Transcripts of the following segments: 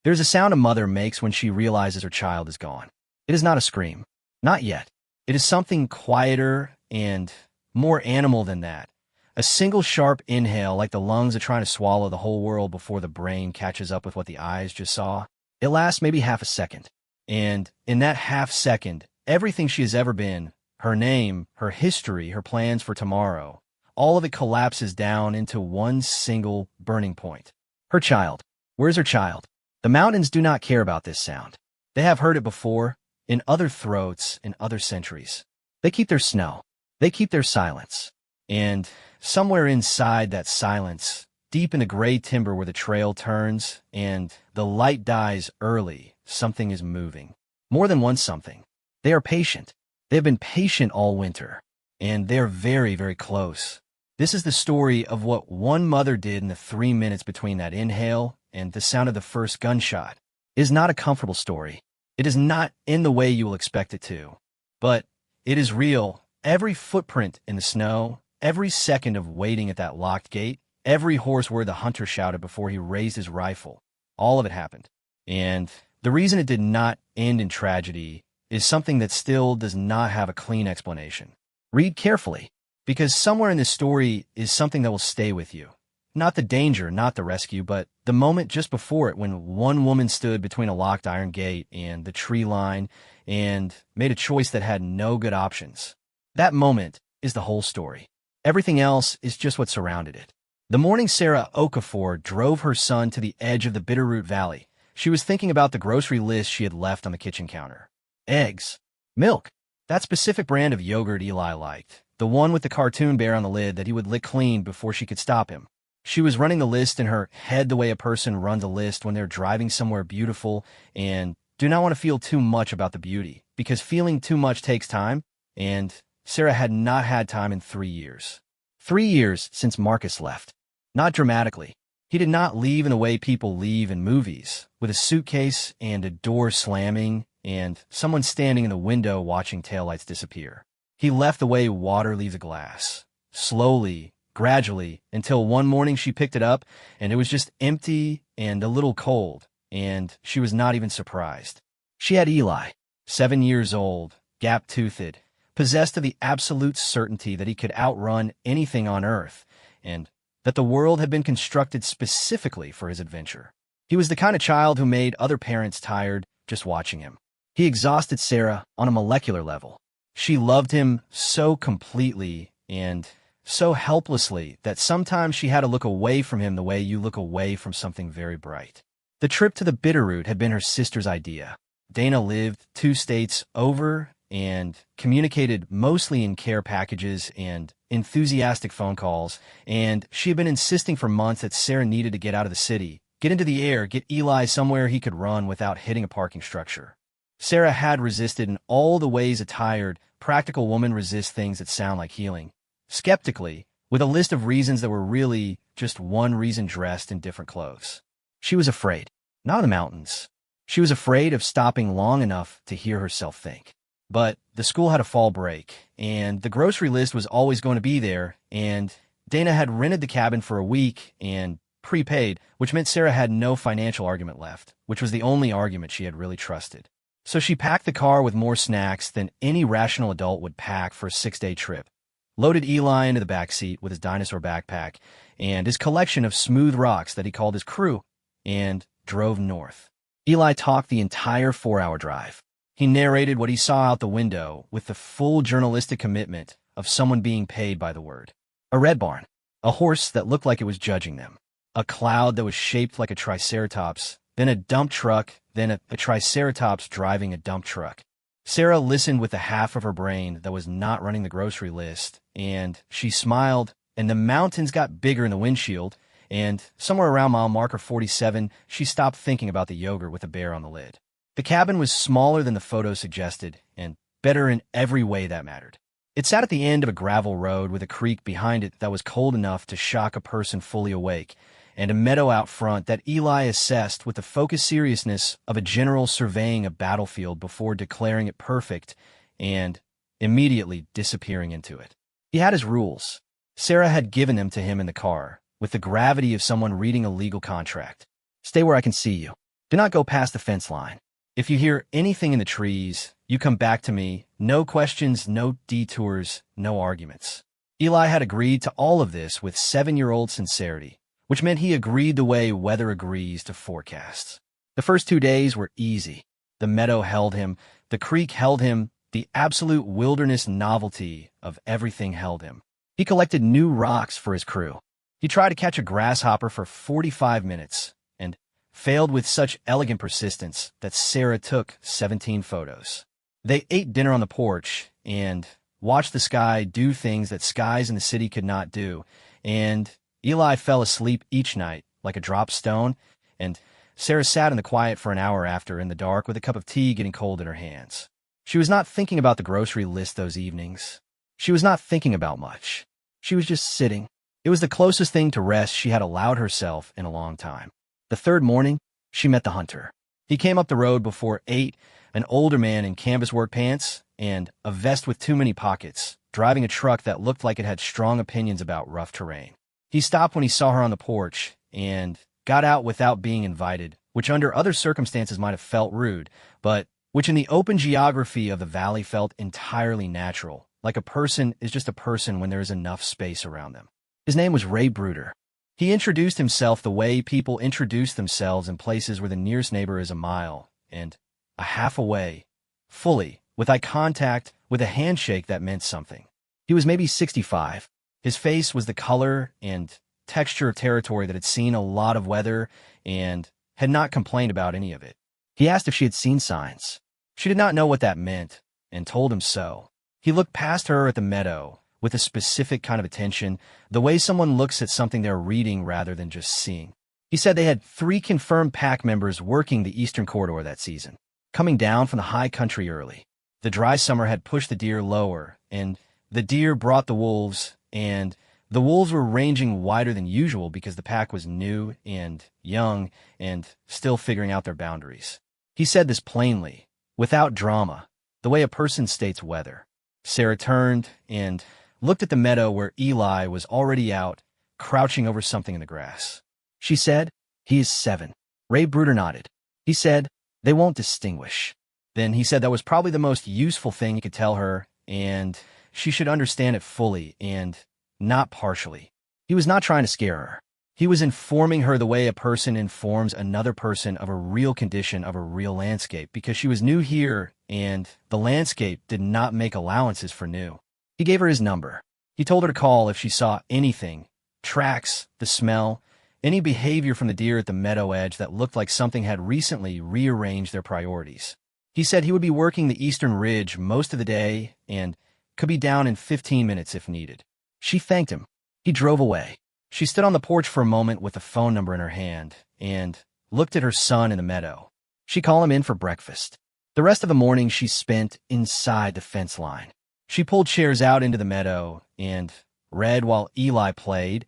There's a sound a mother makes when she realizes her child is gone. It is not a scream. Not yet. It is something quieter and more animal than that. A single sharp inhale, like the lungs are trying to swallow the whole world before the brain catches up with what the eyes just saw. It lasts maybe half a second. And in that half second, everything she has ever been, her name, her history, her plans for tomorrow, all of it collapses down into one single burning point. Her child. Where's her child? The mountains do not care about this sound. They have heard it before, in other throats, in other centuries. They keep their snow. They keep their silence. And somewhere inside that silence, deep in the gray timber where the trail turns and the light dies early, something is moving. More than one something. They are patient. They have been patient all winter. And they are very, very close. This is the story of what one mother did in the 3 minutes between that inhale and the sound of the first gunshot. It is not a comfortable story. It is not in the way you will expect it to. But it is real. Every footprint in the snow, every second of waiting at that locked gate, every horse word the hunter shouted before he raised his rifle, all of it happened. And the reason it did not end in tragedy is something that still does not have a clean explanation. Read carefully, because somewhere in this story is something that will stay with you. Not the danger, not the rescue, but the moment just before it when one woman stood between a locked iron gate and the tree line and made a choice that had no good options. That moment is the whole story. Everything else is just what surrounded it. The morning Sarah Okafor drove her son to the edge of the Bitterroot Valley, she was thinking about the grocery list she had left on the kitchen counter. Eggs. Milk. That specific brand of yogurt Eli liked. The one with the cartoon bear on the lid that he would lick clean before she could stop him. She was running the list in her head the way a person runs a list when they're driving somewhere beautiful and do not want to feel too much about the beauty, because feeling too much takes time, and Sarah had not had time in 3 years. 3 years since Marcus left. Not dramatically. He did not leave in the way people leave in movies, with a suitcase and a door slamming and someone standing in the window watching taillights disappear. He left the way water leaves a glass, slowly, gradually, until one morning she picked it up and it was just empty and a little cold, and she was not even surprised. She had Eli, 7 years old, gap-toothed, possessed of the absolute certainty that he could outrun anything on Earth, and that the world had been constructed specifically for his adventure. He was the kind of child who made other parents tired just watching him. He exhausted Sarah on a molecular level. She loved him so completely and so helplessly that sometimes she had to look away from him the way you look away from something very bright. The trip to the Bitterroot had been her sister's idea. Dana lived 2 states over and communicated mostly in care packages and enthusiastic phone calls, and she had been insisting for months that Sarah needed to get out of the city, get into the air, get Eli somewhere he could run without hitting a parking structure. Sarah had resisted in all the ways a tired, practical woman resists things that sound like healing. Skeptically, with a list of reasons that were really just one reason dressed in different clothes. She was afraid. Not of the mountains. She was afraid of stopping long enough to hear herself think. But the school had a fall break, and the grocery list was always going to be there, and Dana had rented the cabin for a week and prepaid, which meant Sarah had no financial argument left, which was the only argument she had really trusted. So she packed the car with more snacks than any rational adult would pack for a 6-day trip, loaded Eli into the back seat with his dinosaur backpack and his collection of smooth rocks that he called his crew, and drove north. Eli talked the entire 4-hour drive. He narrated what he saw out the window with the full journalistic commitment of someone being paid by the word. A red barn, a horse that looked like it was judging them, a cloud that was shaped like a triceratops, then a dump truck, then a triceratops driving a dump truck. Sarah listened with the half of her brain that was not running the grocery list, and she smiled, and the mountains got bigger in the windshield, and somewhere around mile marker 47, she stopped thinking about the yogurt with a bear on the lid. The cabin was smaller than the photo suggested, and better in every way that mattered. It sat at the end of a gravel road with a creek behind it that was cold enough to shock a person fully awake, and a meadow out front that Eli assessed with the focused seriousness of a general surveying a battlefield before declaring it perfect and immediately disappearing into it. He had his rules. Sarah had given them to him in the car, with the gravity of someone reading a legal contract. Stay where I can see you. Do not go past the fence line. If you hear anything in the trees, you come back to me. No questions, no detours, no arguments. Eli had agreed to all of this with 7-year-old sincerity, which meant he agreed the way weather agrees to forecasts. The first 2 days were easy. The meadow held him, the creek held him, the absolute wilderness novelty of everything held him. He collected new rocks for his crew. He tried to catch a grasshopper for 45 minutes and failed with such elegant persistence that Sarah took 17 photos. They ate dinner on the porch and watched the sky do things that skies in the city could not do, and Eli fell asleep each night like a dropped stone, and Sarah sat in the quiet for an hour after in the dark with a cup of tea getting cold in her hands. She was not thinking about the grocery list those evenings. She was not thinking about much. She was just sitting. It was the closest thing to rest she had allowed herself in a long time. The third morning, she met the hunter. He came up the road before 8, an older man in canvas work pants and a vest with too many pockets, driving a truck that looked like it had strong opinions about rough terrain. He stopped when he saw her on the porch and got out without being invited, which under other circumstances might have felt rude, but which in the open geography of the valley felt entirely natural, like a person is just a person when there is enough space around them. His name was Ray Bruder. He introduced himself the way people introduce themselves in places where the nearest neighbor is a mile and a half away, fully, with eye contact, with a handshake that meant something. He was maybe 65. His face was the color and texture of territory that had seen a lot of weather and had not complained about any of it. He asked if she had seen signs. She did not know what that meant, and told him so. He looked past her at the meadow, with a specific kind of attention, the way someone looks at something they're reading rather than just seeing. He said they had 3 confirmed pack members working the eastern corridor that season, coming down from the high country early. The dry summer had pushed the deer lower, and the deer brought the wolves, and the wolves were ranging wider than usual because the pack was new and young and still figuring out their boundaries. He said this plainly, without drama, the way a person states weather. Sarah turned and looked at the meadow where Eli was already out, crouching over something in the grass. She said, "He is 7. Ray Bruder nodded. He said, "They won't distinguish." Then he said that was probably the most useful thing he could tell her, and she should understand it fully and not partially. He was not trying to scare her. He was informing her the way a person informs another person of a real condition of a real landscape, because she was new here, and the landscape did not make allowances for new. He gave her his number. He told her to call if she saw anything, tracks, the smell, any behavior from the deer at the meadow edge that looked like something had recently rearranged their priorities. He said he would be working the eastern ridge most of the day and could be down in 15 minutes if needed. She thanked him. He drove away. She stood on the porch for a moment with the phone number in her hand and looked at her son in the meadow. She called him in for breakfast. The rest of the morning she spent inside the fence line. She pulled chairs out into the meadow and read while Eli played,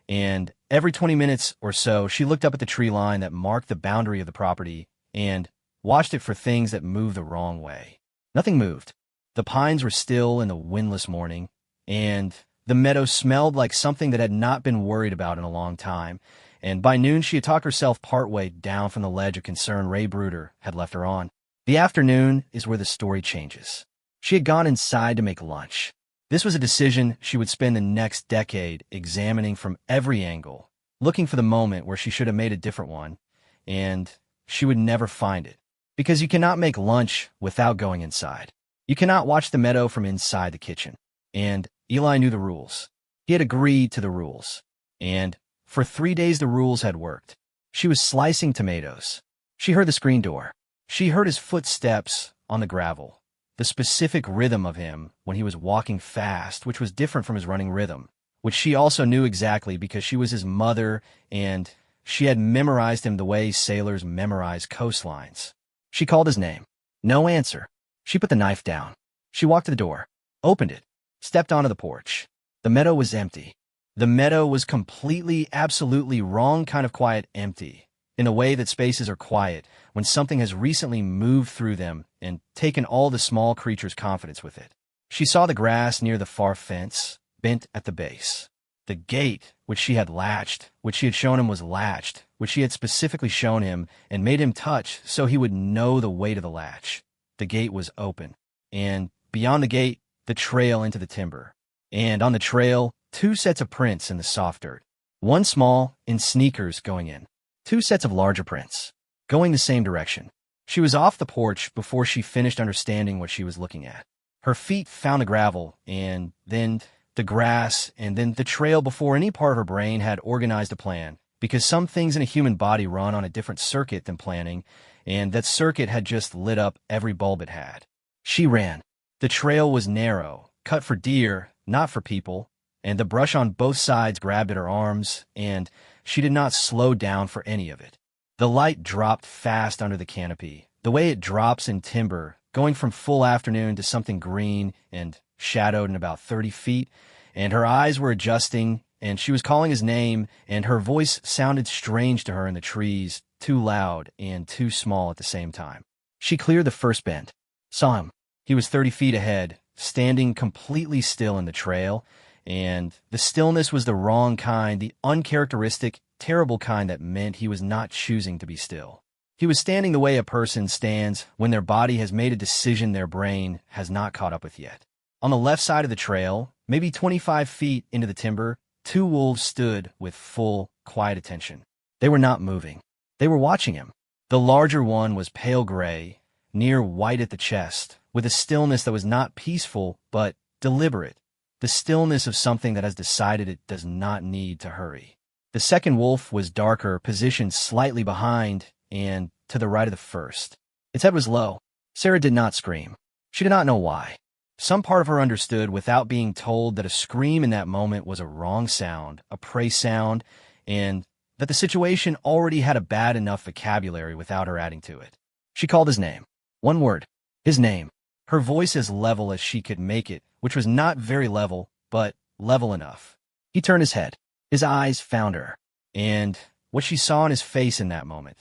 and every 20 minutes or so she looked up at the tree line that marked the boundary of the property and watched it for things that moved the wrong way. Nothing moved. The pines were still in the windless morning, and the meadow smelled like something that had not been worried about in a long time, and by noon she had talked herself partway down from the ledge of concern Ray Bruder had left her on. The afternoon is where the story changes. She had gone inside to make lunch. This was a decision she would spend the next decade examining from every angle, looking for the moment where she should have made a different one, and she would never find it. Because you cannot make lunch without going inside. You cannot watch the meadow from inside the kitchen. And Eli knew the rules. He had agreed to the rules. And for 3 days the rules had worked. She was slicing tomatoes. She heard the screen door. She heard his footsteps on the gravel. The specific rhythm of him when he was walking fast, which was different from his running rhythm, which she also knew exactly because she was his mother and she had memorized him the way sailors memorize coastlines. She called his name. No answer. She put the knife down. She walked to the door, opened it, stepped onto the porch. The meadow was empty. The meadow was completely, absolutely wrong kind of quiet empty, in a way that spaces are quiet when something has recently moved through them and taken all the small creature's confidence with it. She saw the grass near the far fence, bent at the base. The gate, which she had latched, which she had shown him was latched, which she had specifically shown him and made him touch so he would know the weight of the latch. The gate was open, and beyond the gate, the trail into the timber. And on the trail, 2 sets of prints in the soft dirt. One small, in sneakers going in. 2 sets of larger prints, going the same direction. She was off the porch before she finished understanding what she was looking at. Her feet found the gravel, and then the grass, and then the trail before any part of her brain had organized a plan, because some things in a human body run on a different circuit than planning, and that circuit had just lit up every bulb it had. She ran. The trail was narrow, cut for deer, not for people, and the brush on both sides grabbed at her arms, and she did not slow down for any of it. The light dropped fast under the canopy, the way it drops in timber, going from full afternoon to something green and shadowed in about 30 feet, and her eyes were adjusting, and she was calling his name, and her voice sounded strange to her in the trees, too loud and too small at the same time. She cleared the first bend. Saw him. He was 30 feet ahead, standing completely still in the trail, and the stillness was the wrong kind, the uncharacteristic, terrible kind that meant he was not choosing to be still. He was standing the way a person stands when their body has made a decision their brain has not caught up with yet. On the left side of the trail, maybe 25 feet into the timber, 2 wolves stood with full, quiet attention. They were not moving. They were watching him. The larger one was pale gray, near white at the chest, with a stillness that was not peaceful but deliberate, the stillness of something that has decided it does not need to hurry. The second wolf was darker, positioned slightly behind and to the right of the first. Its head was low. Sarah did not scream. She did not know why. Some part of her understood without being told that a scream in that moment was a wrong sound, a prey sound, and that the situation already had a bad enough vocabulary without her adding to it. She called his name. One word. His name. Her voice as level as she could make it, which was not very level, but level enough. He turned his head. His eyes found her. And what she saw in his face in that moment,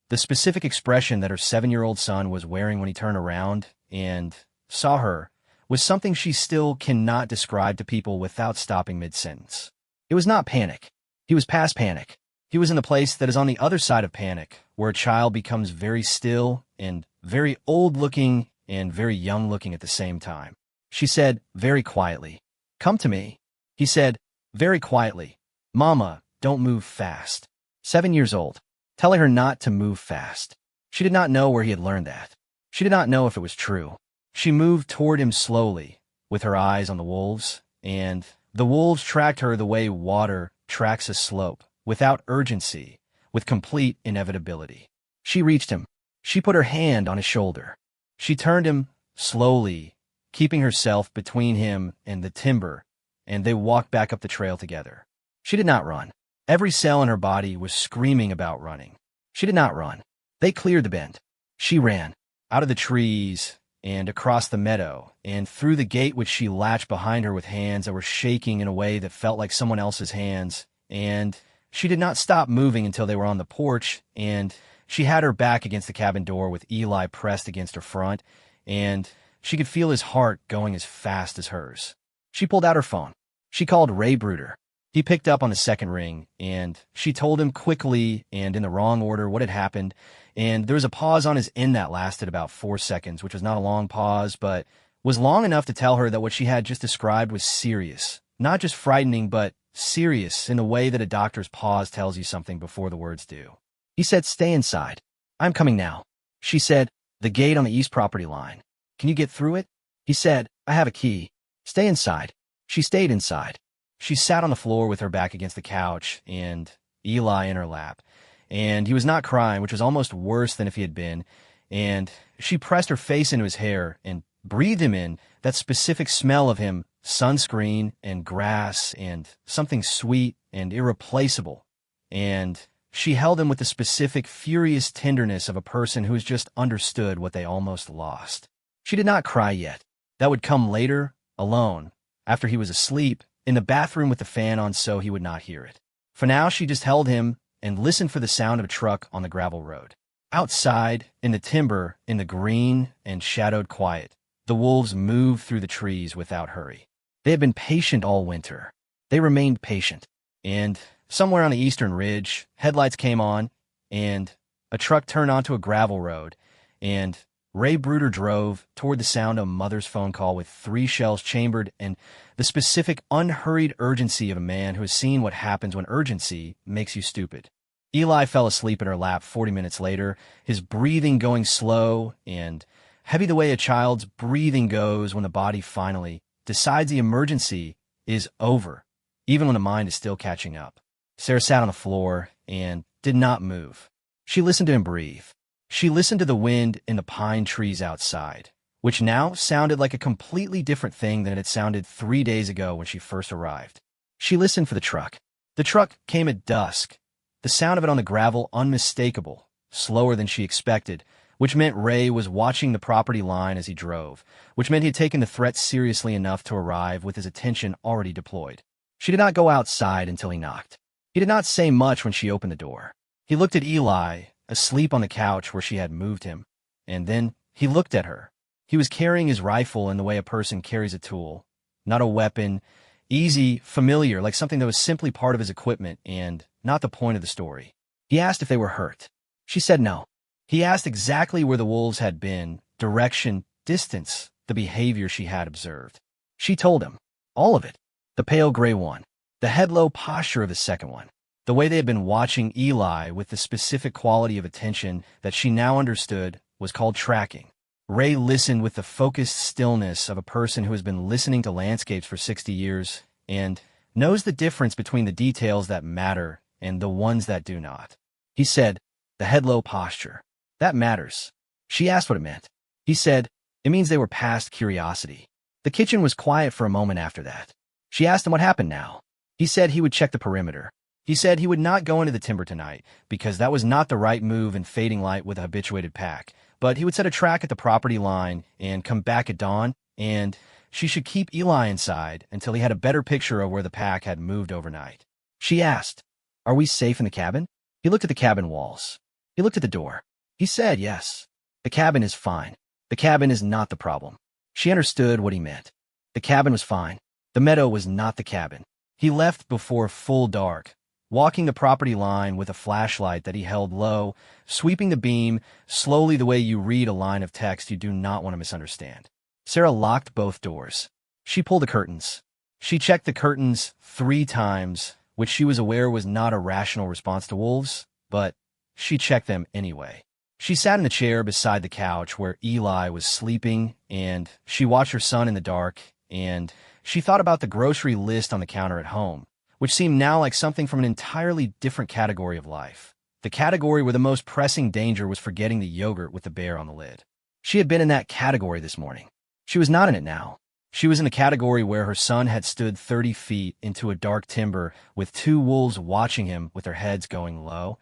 the specific expression that her 7-year-old son was wearing when he turned around and saw her, was something she still cannot describe to people without stopping mid-sentence. It was not panic. He was past panic. He was in the place that is on the other side of panic, where a child becomes very still and very old-looking and very young-looking at the same time. She said very quietly, "Come to me." He said very quietly, "Mama, don't move fast." 7 years old, telling her not to move fast. She did not know where he had learned that. She did not know if it was true. She moved toward him slowly, with her eyes on the wolves, and the wolves tracked her the way water tracks a slope, without urgency, with complete inevitability. She reached him. She put her hand on his shoulder. She turned him slowly, keeping herself between him and the timber, and they walked back up the trail together. She did not run. Every cell in her body was screaming about running. She did not run. They cleared the bend. She ran, out of the trees, and across the meadow, and through the gate which she latched behind her with hands that were shaking in a way that felt like someone else's hands, and she did not stop moving until they were on the porch, and she had her back against the cabin door with Eli pressed against her front, and she could feel his heart going as fast as hers. She pulled out her phone. She called Ray Bruder. He picked up on the second ring, and she told him quickly and in the wrong order what had happened, and there was a pause on his end that lasted about 4 seconds, which was not a long pause, but was long enough to tell her that what she had just described was serious. Not just frightening, but serious in the way that a doctor's pause tells you something before the words do. He said, "Stay inside." "I'm coming now." She said, "The gate on the east property line. Can you get through it?" He said, "I have a key." "Stay inside." She stayed inside. She sat on the floor with her back against the couch and Eli in her lap. And he was not crying, which was almost worse than if he had been. And she pressed her face into his hair and breathed him in, that specific smell of him, sunscreen and grass and something sweet and irreplaceable. And she held him with the specific furious tenderness of a person who has just understood what they almost lost. She did not cry yet. That would come later, alone, after he was asleep, in the bathroom with the fan on so he would not hear it. For now, she just held him and listened for the sound of a truck on the gravel road. Outside, in the timber, in the green and shadowed quiet, the wolves moved through the trees without hurry. They had been patient all winter. They remained patient. And somewhere on the eastern ridge, headlights came on, and a truck turned onto a gravel road, and Ray Bruder drove toward the sound of a mother's phone call with 3 shells chambered and the specific unhurried urgency of a man who has seen what happens when urgency makes you stupid. Eli fell asleep in her lap 40 minutes later, his breathing going slow and heavy the way a child's breathing goes when the body finally decides the emergency is over, even when the mind is still catching up. Sarah sat on the floor and did not move. She listened to him breathe. She listened to the wind in the pine trees outside, which now sounded like a completely different thing than it had sounded 3 days ago when she first arrived. She listened for the truck. The truck came at dusk, the sound of it on the gravel unmistakable, slower than she expected, which meant Ray was watching the property line as he drove, which meant he had taken the threat seriously enough to arrive with his attention already deployed. She did not go outside until he knocked. He did not say much when she opened the door. He looked at Eli, asleep on the couch where she had moved him, and then he looked at her. He was carrying his rifle in the way a person carries a tool, not a weapon, easy, familiar, like something that was simply part of his equipment and not the point of the story. He asked if they were hurt. She said no. He asked exactly where the wolves had been, direction, distance, the behavior she had observed. She told him. All of it. The pale gray one. The head-low posture of the second one. The way they had been watching Eli with the specific quality of attention that she now understood was called tracking. Ray listened with the focused stillness of a person who has been listening to landscapes for 60 years and knows the difference between the details that matter and the ones that do not. He said, the head-low posture. That matters. She asked what it meant. He said, it means they were past curiosity. The kitchen was quiet for a moment after that. She asked him what happened now. He said he would check the perimeter. He said he would not go into the timber tonight because that was not the right move in fading light with a habituated pack, but he would set a track at the property line and come back at dawn, and she should keep Eli inside until he had a better picture of where the pack had moved overnight. She asked, are we safe in the cabin? He looked at the cabin walls. He looked at the door. He said yes. The cabin is fine. The cabin is not the problem. She understood what he meant. The cabin was fine. The meadow was not the cabin. He left before full dark, walking the property line with a flashlight that he held low, sweeping the beam slowly the way you read a line of text you do not want to misunderstand. Sarah locked both doors. She pulled the curtains. She checked the curtains 3 times, which she was aware was not a rational response to wolves, but she checked them anyway. She sat in the chair beside the couch where Eli was sleeping, and she watched her son in the dark, and she thought about the grocery list on the counter at home, which seemed now like something from an entirely different category of life. The category where the most pressing danger was forgetting the yogurt with the bear on the lid. She had been in that category this morning. She was not in it now. She was in the category where her son had stood 30 feet into a dark timber with 2 wolves watching him with their heads going low,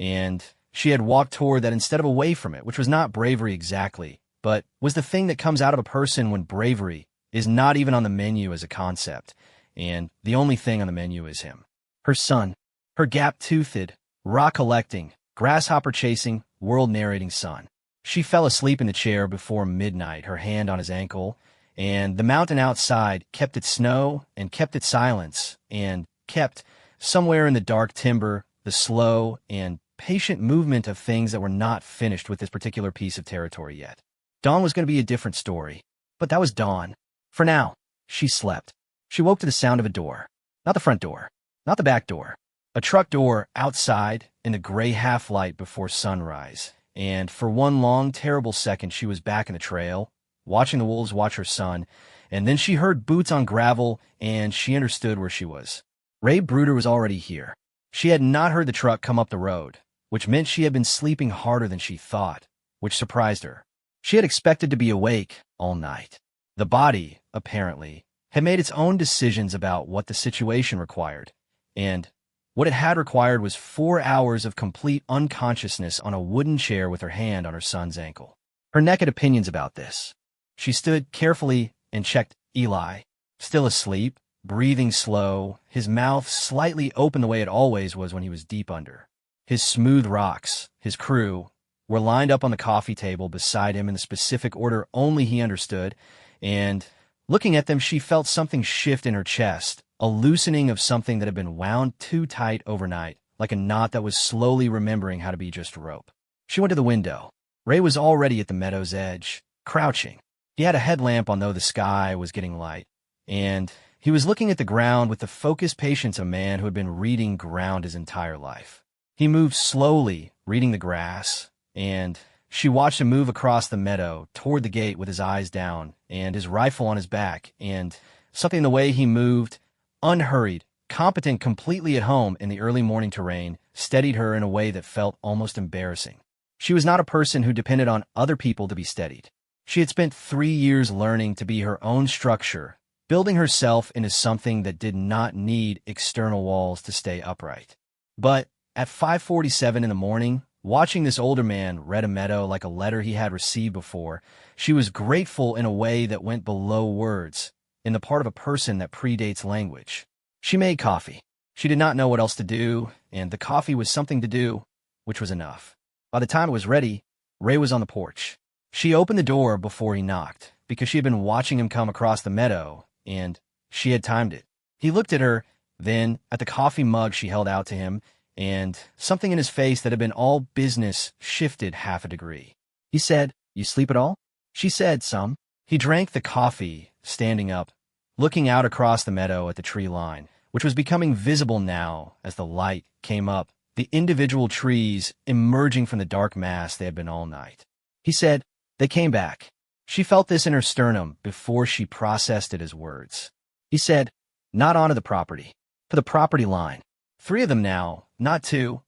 and she had walked toward that instead of away from it, which was not bravery exactly, but was the thing that comes out of a person when bravery is not even on the menu as a concept, and the only thing on the menu is him. Her son, her gap-toothed, rock-collecting, grasshopper-chasing, world-narrating son. She fell asleep in the chair before midnight, her hand on his ankle, and the mountain outside kept its snow and kept its silence and kept, somewhere in the dark timber, the slow and patient movement of things that were not finished with this particular piece of territory yet. Dawn was going to be a different story, but that was dawn. For now, she slept. She woke to the sound of a door. Not the front door. Not the back door. A truck door outside in the gray half-light before sunrise. And for one long, terrible second, she was back in the trail, watching the wolves watch her son, and then she heard boots on gravel, and she understood where she was. Ray Bruder was already here. She had not heard the truck come up the road, which meant she had been sleeping harder than she thought, which surprised her. She had expected to be awake all night. The body, apparently, had made its own decisions about what the situation required, and what it had required was 4 hours of complete unconsciousness on a wooden chair with her hand on her son's ankle. Her neck had opinions about this. She stood carefully and checked Eli, still asleep, breathing slow, his mouth slightly open the way it always was when he was deep under. His smooth rocks, his crew, were lined up on the coffee table beside him in the specific order only he understood, and looking at them, she felt something shift in her chest, a loosening of something that had been wound too tight overnight, like a knot that was slowly remembering how to be just rope. She went to the window. Ray was already at the meadow's edge, crouching. He had a headlamp on, though the sky was getting light, and he was looking at the ground with the focused patience of a man who had been reading ground his entire life. He moved slowly, reading the grass, and she watched him move across the meadow toward the gate with his eyes down and his rifle on his back, and something in the way he moved, unhurried, competent, completely at home in the early morning terrain, steadied her in a way that felt almost embarrassing. She was not a person who depended on other people to be steadied. She had spent 3 years learning to be her own structure, building herself into something that did not need external walls to stay upright. But at 5:47 in the morning, watching this older man read a meadow like a letter he had received before, she was grateful in a way that went below words, in the part of a person that predates language. She made coffee. She did not know what else to do, and the coffee was something to do, which was enough. By the time it was ready, Ray was on the porch. She opened the door before he knocked, because she had been watching him come across the meadow, and she had timed it. He looked at her, then at the coffee mug she held out to him, and something in his face that had been all business shifted half a degree. He said, "You sleep at all?" She said, "Some." He drank the coffee, standing up, looking out across the meadow at the tree line, which was becoming visible now as the light came up, the individual trees emerging from the dark mass they had been all night. He said, "They came back." She felt this in her sternum before she processed it as words. He said, "Not onto the property. For the property line. 3 of them now, not 2.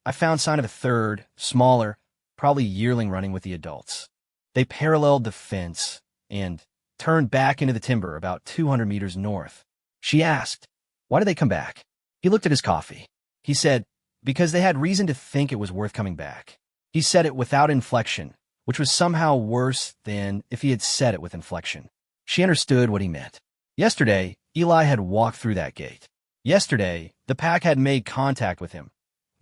I found sign of a third, smaller, probably yearling running with the adults. They paralleled the fence and turned back into the timber about 200 meters north." She asked, "Why did they come back?" He looked at his coffee. He said, "Because they had reason to think it was worth coming back." He said it without inflection, which was somehow worse than if he had said it with inflection. She understood what he meant. Yesterday, Eli had walked through that gate. Yesterday, the pack had made contact with him.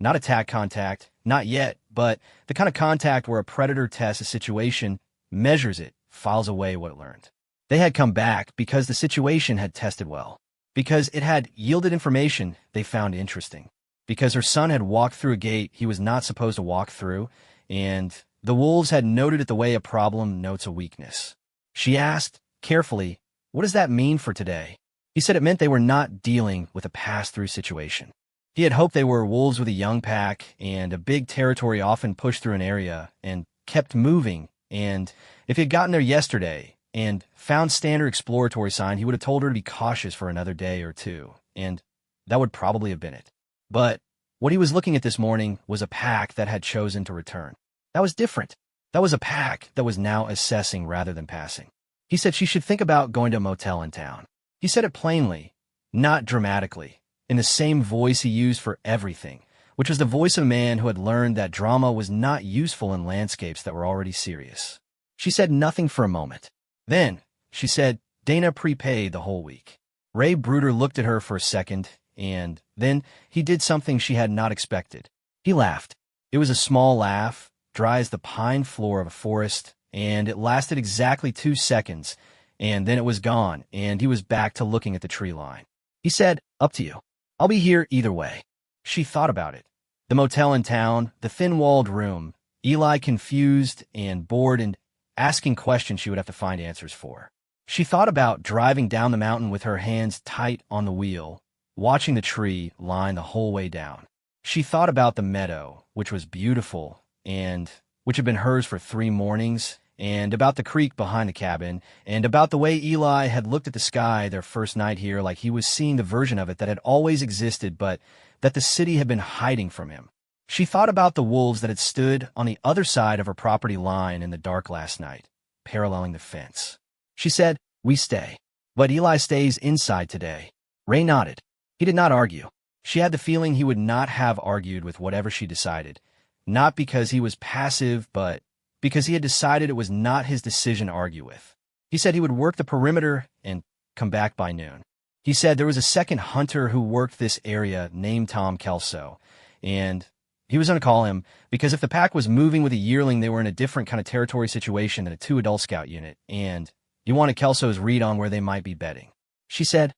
Not attack contact, not yet, but the kind of contact where a predator tests a situation, measures it, files away what it learned. They had come back because the situation had tested well, because it had yielded information they found interesting, because her son had walked through a gate he was not supposed to walk through, and the wolves had noted it the way a problem notes a weakness. She asked, carefully, "What does that mean for today?" He said it meant they were not dealing with a pass-through situation. He had hoped they were wolves with a young pack and a big territory often pushed through an area and kept moving, and if he had gotten there yesterday and found standard exploratory sign, he would have told her to be cautious for another day or two, and that would probably have been it. But what he was looking at this morning was a pack that had chosen to return. That was different. That was a pack that was now assessing rather than passing. He said she should think about going to a motel in town. He said it plainly, not dramatically, in the same voice he used for everything, which was the voice of a man who had learned that drama was not useful in landscapes that were already serious. She said nothing for a moment. Then, she said, "Dana prepaid the whole week." Ray Bruder looked at her for a second, and then he did something she had not expected. He laughed. It was a small laugh, dry as the pine floor of a forest, and it lasted exactly 2 seconds, and then it was gone, and he was back to looking at the tree line. He said, "Up to you. I'll be here either way." She thought about it. The motel in town, the thin-walled room, Eli confused and bored and asking questions she would have to find answers for. She thought about driving down the mountain with her hands tight on the wheel, watching the tree line the whole way down. She thought about the meadow, which was beautiful and which had been hers for 3 mornings, and about the creek behind the cabin, and about the way Eli had looked at the sky their first night here like he was seeing the version of it that had always existed but that the city had been hiding from him. She thought about the wolves that had stood on the other side of her property line in the dark last night, paralleling the fence. She said, "We stay. But Eli stays inside today." Ray nodded. He did not argue. She had the feeling he would not have argued with whatever she decided, not because he was passive, but because he had decided it was not his decision to argue with. He said he would work the perimeter and come back by noon. He said there was a second hunter who worked this area named Tom Kelso, and he was going to call him because if the pack was moving with a yearling, they were in a different kind of territory situation than a 2 adult scout unit, and he wanted Kelso's read on where they might be bedding. She said,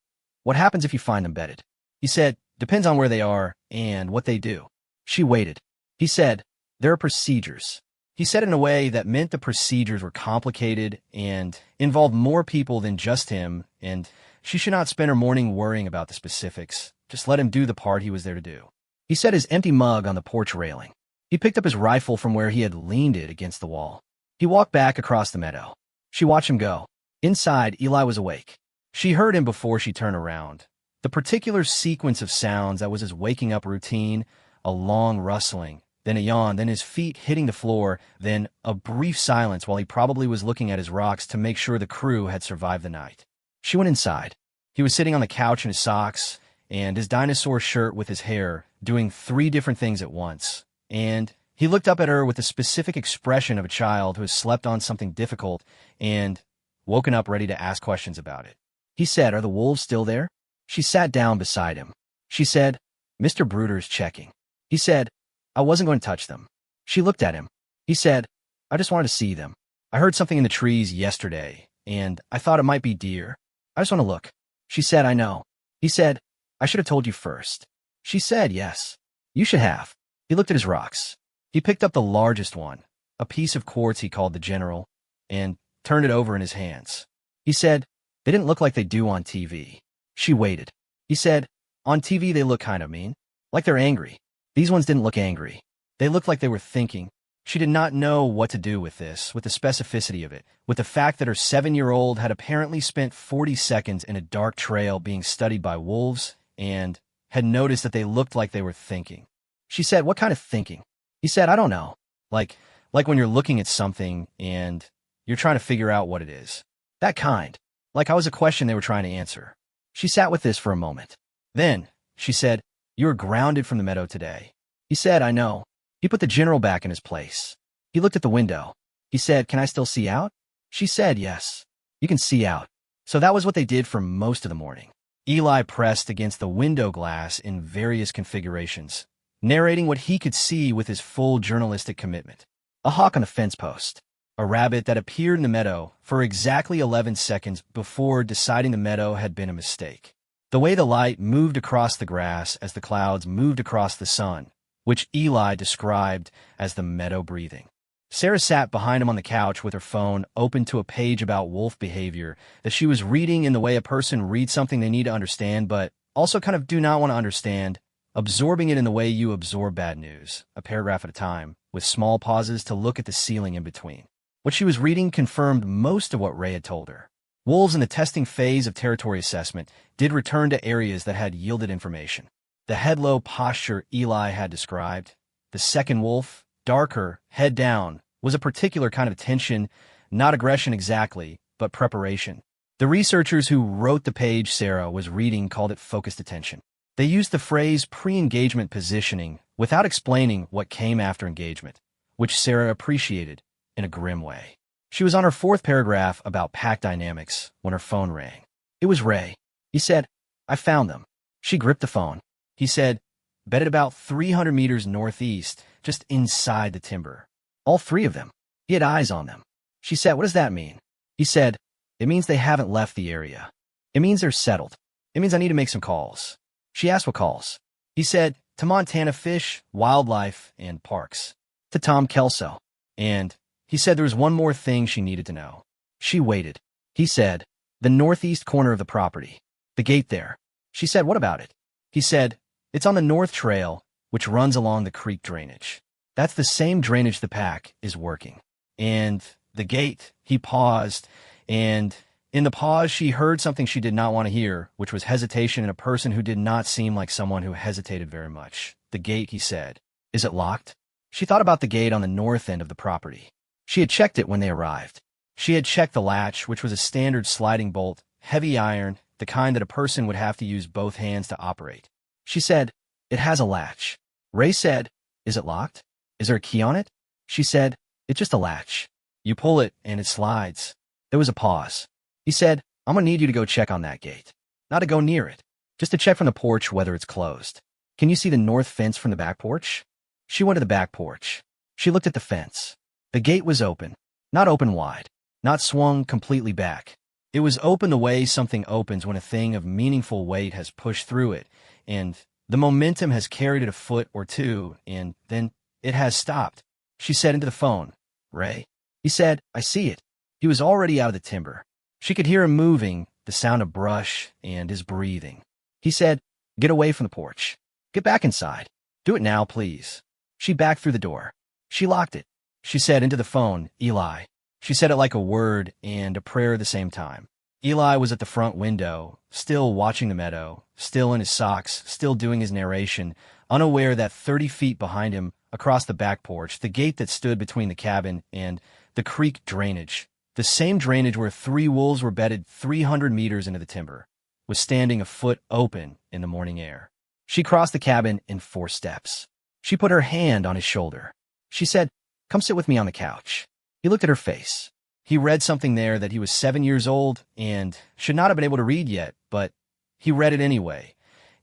What happens if you find them bedded? He said, depends on where they are and what they do. She waited. He said, there are procedures. He said in a way that meant the procedures were complicated and involved more people than just him, and she should not spend her morning worrying about the specifics. Just let him do the part he was there to do. He set his empty mug on the porch railing. He picked up his rifle from where he had leaned it against the wall. He walked back across the meadow. She watched him go. Inside, Eli was awake. She heard him before she turned around. The particular sequence of sounds that was his waking up routine, a long rustling, then a yawn, then his feet hitting the floor, then a brief silence while he probably was looking at his rocks to make sure the crew had survived the night. She went inside. He was sitting on the couch in his socks and his dinosaur shirt with his hair, doing 3 different things at once. And he looked up at her with the specific expression of a child who has slept on something difficult and woken up ready to ask questions about it. He said, are the wolves still there? She sat down beside him. She said, Mr. Bruder's checking. He said, I wasn't going to touch them. She looked at him. He said, I just wanted to see them. I heard something in the trees yesterday, and I thought it might be deer. I just want to look. She said, I know. He said, I should have told you first. She said, yes. You should have. He looked at his rocks. He picked up the largest one, a piece of quartz he called the General, and turned it over in his hands. He said, they didn't look like they do on TV. She waited. He said, on TV they look kind of mean, like they're angry. These ones didn't look angry. They looked like they were thinking. She did not know what to do with this, with the specificity of it, with the fact that her 7-year-old had apparently spent 40 seconds in a dark trail being studied by wolves and had noticed that they looked like they were thinking. She said, what kind of thinking? He said, I don't know. Like when you're looking at something and you're trying to figure out what it is. That kind. Like I was a question they were trying to answer. She sat with this for a moment. Then, she said, you were grounded from the meadow today. He said, I know. He put the General back in his place. He looked at the window. He said, can I still see out? She said, yes. You can see out. So that was what they did for most of the morning. Eli pressed against the window glass in various configurations, narrating what he could see with his full journalistic commitment. A hawk on the fence post. A rabbit that appeared in the meadow for exactly 11 seconds before deciding the meadow had been a mistake. The way the light moved across the grass as the clouds moved across the sun, which Eli described as the meadow breathing. Sarah sat behind him on the couch with her phone open to a page about wolf behavior that she was reading in the way a person reads something they need to understand but also kind of do not want to understand, absorbing it in the way you absorb bad news, a paragraph at a time, with small pauses to look at the ceiling in between. What she was reading confirmed most of what Ray had told her. Wolves in the testing phase of territory assessment did return to areas that had yielded information. The head-low posture Eli had described, the second wolf, darker, head down, was a particular kind of attention, not aggression exactly, but preparation. The researchers who wrote the page Sarah was reading called it focused attention. They used the phrase pre-engagement positioning without explaining what came after engagement, which Sarah appreciated in a grim way. She was on her 4th paragraph about pack dynamics when her phone rang. It was Ray. He said, I found them. She gripped the phone. He said, bedded about 300 meters northeast, just inside the timber. All 3 of them. He had eyes on them. She said, what does that mean? He said, it means they haven't left the area. It means they're settled. It means I need to make some calls. She asked what calls. He said, to Montana Fish, Wildlife, and Parks. To Tom Kelso. And he said there was one more thing she needed to know. She waited. He said, the northeast corner of the property. The gate there. She said, what about it? He said, it's on the North Trail, which runs along the creek drainage. That's the same drainage the pack is working. And the gate, he paused, and in the pause she heard something she did not want to hear, which was hesitation in a person who did not seem like someone who hesitated very much. The gate, he said, is it locked? She thought about the gate on the north end of the property. She had checked it when they arrived. She had checked the latch, which was a standard sliding bolt, heavy iron, the kind that a person would have to use both hands to operate. She said, it has a latch. Ray said, is it locked? Is there a key on it? She said, it's just a latch. You pull it and it slides. There was a pause. He said, I'm going to need you to go check on that gate. Not to go near it, just to check from the porch whether it's closed. Can you see the north fence from the back porch? She went to the back porch. She looked at the fence. The gate was open, not open wide, not swung completely back. It was open the way something opens when a thing of meaningful weight has pushed through it, and the momentum has carried it a foot or two, and then it has stopped. She said into the phone, "Ray." He said, "I see it." He was already out of the timber. She could hear him moving, the sound of brush, and his breathing. He said, "Get away from the porch. Get back inside. Do it now, please." She backed through the door. She locked it. She said into the phone, "Eli." She said it like a word and a prayer at the same time. Eli was at the front window, still watching the meadow, still in his socks, still doing his narration, unaware that 30 feet behind him, across the back porch, the gate that stood between the cabin and the creek drainage, the same drainage where 3 wolves were bedded 300 meters into the timber, was standing a foot open in the morning air. She crossed the cabin in 4 steps. She put her hand on his shoulder. She said, "Come sit with me on the couch." He looked at her face. He read something there that he was 7 years old and should not have been able to read yet, but he read it anyway,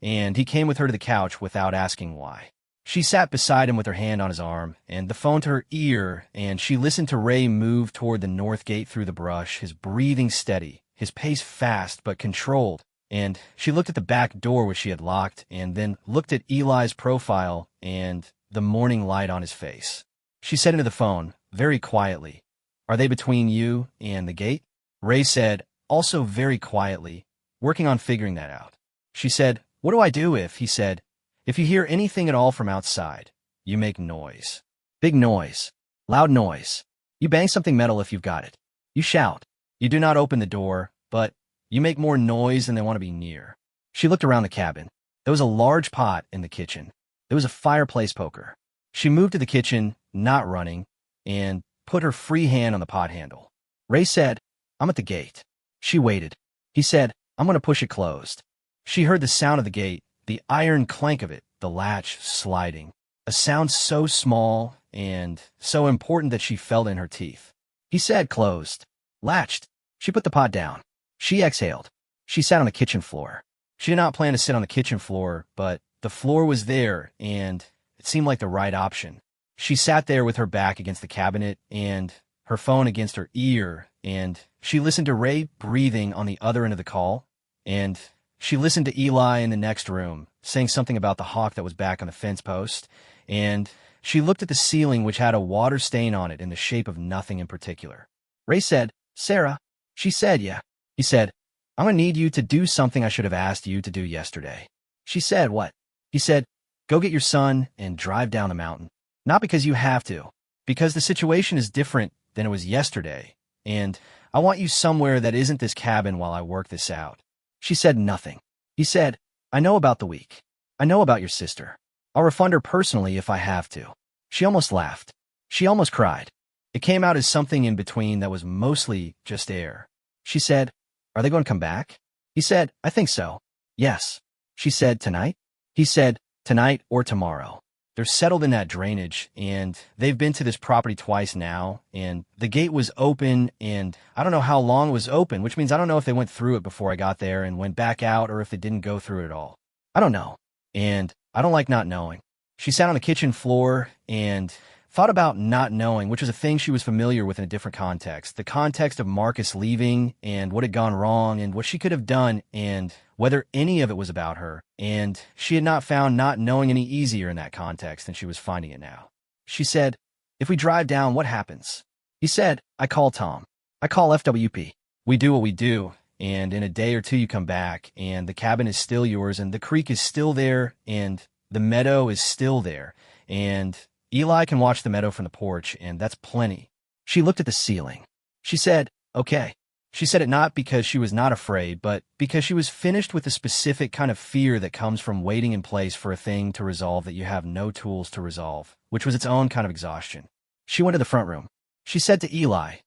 and he came with her to the couch without asking why. She sat beside him with her hand on his arm and the phone to her ear, and she listened to Ray move toward the north gate through the brush, his breathing steady, his pace fast but controlled, and she looked at the back door which she had locked and then looked at Eli's profile and the morning light on his face. She said into the phone, very quietly, "Are they between you and the gate?" Ray said, also very quietly, working on figuring that out. She said, "What do I do if," he said, "if you hear anything at all from outside, you make noise. Big noise. Loud noise. You bang something metal if you've got it. You shout. You do not open the door, but you make more noise than they want to be near." She looked around the cabin. There was a large pot in the kitchen. There was a fireplace poker. She moved to the kitchen, not running, and put her free hand on the pot handle. Ray said, "I'm at the gate." She waited. He said, "I'm going to push it closed." She heard the sound of the gate, the iron clank of it, the latch sliding. A sound so small and so important that she felt it in her teeth. He said, "Closed." Latched. She put the pot down. She exhaled. She sat on the kitchen floor. She did not plan to sit on the kitchen floor, but the floor was there, and it seemed like the right option. She sat there with her back against the cabinet and her phone against her ear, and she listened to Ray breathing on the other end of the call, and she listened to Eli in the next room saying something about the hawk that was back on the fence post, and she looked at the ceiling which had a water stain on it in the shape of nothing in particular. Ray said, "Sarah." She said, "Yeah." He said, "I'm going to need you to do something I should have asked you to do yesterday." She said, "What?" He said, "Go get your son and drive down the mountain. Not because you have to, because the situation is different than it was yesterday, and I want you somewhere that isn't this cabin while I work this out." She said nothing. He said, "I know about the week. I know about your sister. I'll refund her personally if I have to." She almost laughed. She almost cried. It came out as something in between that was mostly just air. She said, "Are they going to come back?" He said, "I think so." "Yes." She said, "Tonight?" He said, "Tonight or tomorrow. They're settled in that drainage, and they've been to this property twice now, and the gate was open, and I don't know how long it was open, which means I don't know if they went through it before I got there and went back out or if they didn't go through it at all. I don't know, and I don't like not knowing." She sat on the kitchen floor and thought about not knowing, which was a thing she was familiar with in a different context. The context of Marcus leaving and what had gone wrong and what she could have done and whether any of it was about her. And she had not found not knowing any easier in that context than she was finding it now. She said, "If we drive down, what happens?" He said, "I call Tom. I call FWP. We do what we do. And in a day or two you come back and the cabin is still yours and the creek is still there and the meadow is still there. And Eli can watch the meadow from the porch, and that's plenty." She looked at the ceiling. She said, "Okay." She said it not because she was not afraid, but because she was finished with the specific kind of fear that comes from waiting in place for a thing to resolve that you have no tools to resolve, which was its own kind of exhaustion. She went to the front room. She said to Eli,